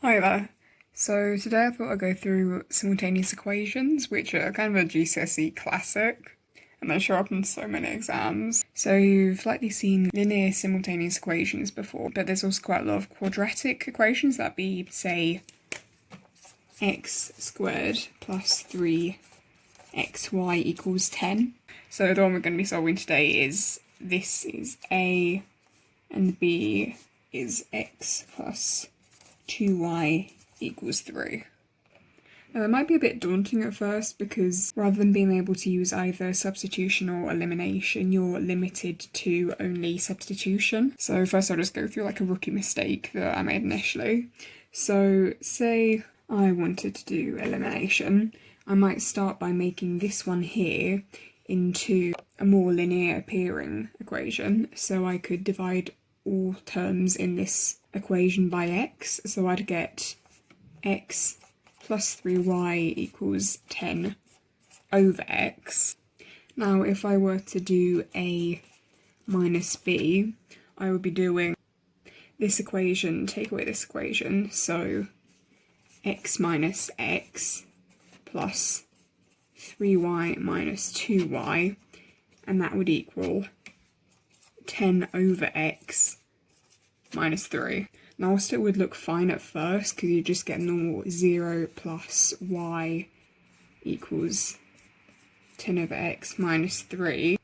Hi there. So today I thought I'd go through simultaneous equations, which are kind of a GCSE classic, and they show up in so many exams. So you've likely seen linear simultaneous equations before, but there's also quite a lot of quadratic equations, that'd be, say, x squared plus 3xy equals 10. So the one we're going to be solving today is, this is a, and b is x plus 2y equals 3. Now that might be a bit daunting at first because rather than being able to use either substitution or elimination, you're limited to only substitution. So first I'll just go through like a rookie mistake that I made initially. So say I wanted to do elimination, I might start by making this one here into a more linear appearing equation. So I could divide all terms in this equation by x, so I'd get x plus 3y equals 10 over x. Now if I were to do a minus b, I would be doing this equation, take away this equation, so x minus x plus 3y minus 2y, and that would equal 10 over x minus 3. Now it would look fine at first because you just get normal 0 plus y equals 10 over x minus 3,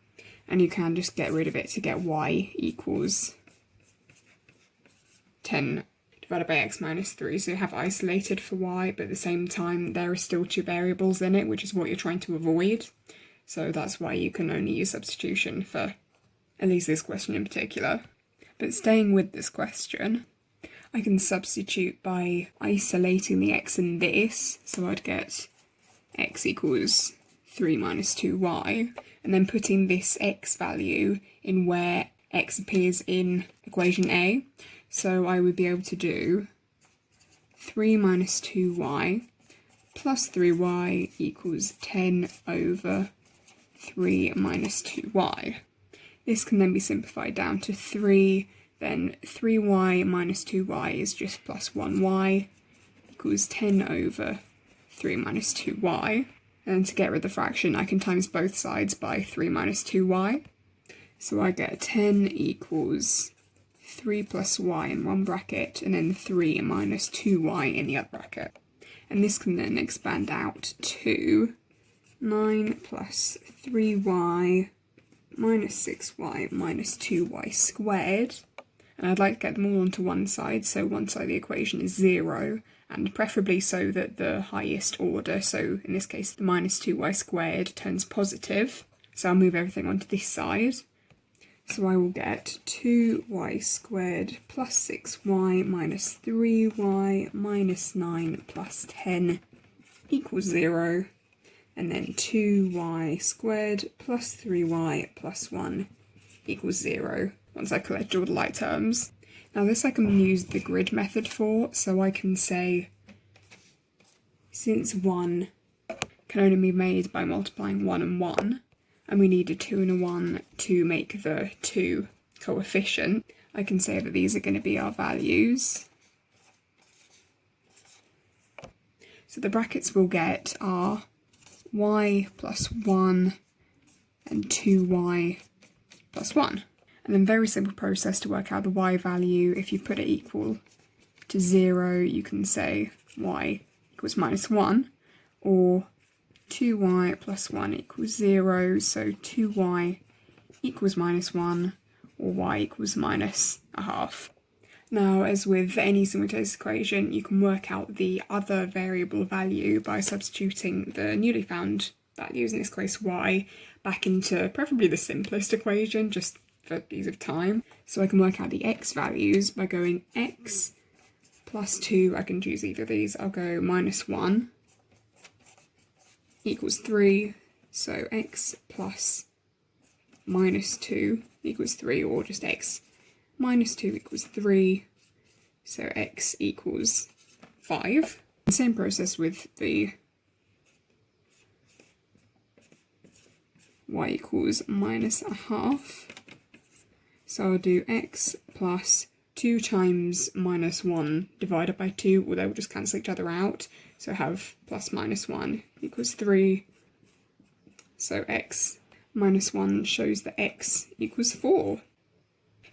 and you can just get rid of it to get y equals 10 divided by x minus 3. So you have isolated for y, but at the same time there are still two variables in it, which is what you're trying to avoid. So that's why you can only use substitution for at least this question in particular. But staying with this question, I can substitute by isolating the x in this, so I'd get x equals 3 minus 2y, and then putting this x value in where x appears in equation A. So I would be able to do 3 minus 2y plus 3y equals 10 over 3 minus 2y. This can then be simplified down to 3, then 3y minus 2y is just plus 1y equals 10 over 3 minus 2y. And to get rid of the fraction, I can times both sides by 3 minus 2y. So I get 10 equals 3 plus y in one bracket, and then 3 minus 2y in the other bracket. And this can then expand out to 9 plus 3y minus 6y minus 2y squared, and I'd like to get them all onto one side, so one side of the equation is 0, and preferably so that the highest order, so in this case the minus 2y squared, turns positive. So I'll move everything onto this side. So I will get 2y squared plus 6y minus 3y minus 9 plus 10 equals 0. And then 2y squared plus 3y plus 1 equals 0, once I collect all the like terms. Now this I can use the grid method for, so I can say, since 1 can only be made by multiplying 1 and 1, and we need a 2 and a 1 to make the 2 coefficient, I can say that these are going to be our values. So the brackets we'll get are y plus 1 and 2y plus 1. And then very simple process to work out the y value. If you put it equal to 0, you can say y equals minus 1, or 2y plus 1 equals 0, so 2y equals minus 1, or y equals minus a half. Now, as with any simultaneous equation, you can work out the other variable value by substituting the newly found values, in this case y, back into preferably the simplest equation, just for ease of time. So I can work out the x values by going x plus 2, I can choose either of these, I'll go minus 1 equals 3, so x plus minus 2 equals 3, or just x minus 2 equals 3, so x equals 5. The same process with the y equals minus a half. So I'll do x plus 2 times minus 1 divided by 2, well, they will just cancel each other out. So I have plus minus 1 equals 3. So x minus 1 shows that x equals 4.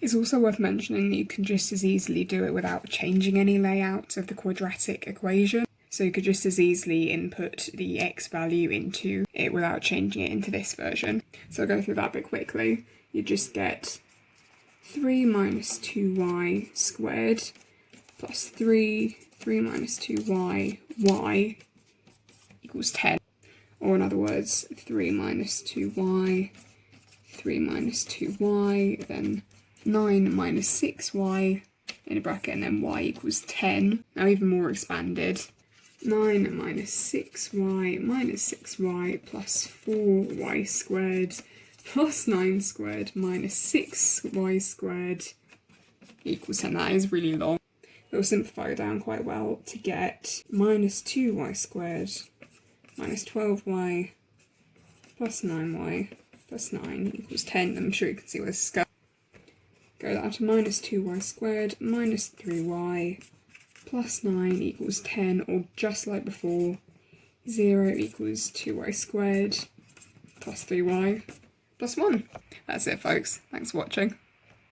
It's also worth mentioning that you can just as easily do it without changing any layout of the quadratic equation. So you could just as easily input the x value into it without changing it into this version. So I'll go through that a bit quickly. You just get 3 minus 2y squared plus 3 minus 2y, y equals 10. Or in other words, 3 minus 2y, 3 minus 2y, then 9 minus 6y in a bracket, and then y equals 10. Now even more expanded. 9 minus 6y plus 4y squared plus 9 squared minus 6y squared equals 10. That is really long. It will simplify it down quite well to get minus 2y squared minus 12y plus 9y plus 9 equals 10. I'm sure you can see where this is going. Go down to minus 2y squared minus 3y plus 9 equals 10, or just like before, 0 equals 2y squared plus 3y plus 1. That's it, folks. Thanks for watching.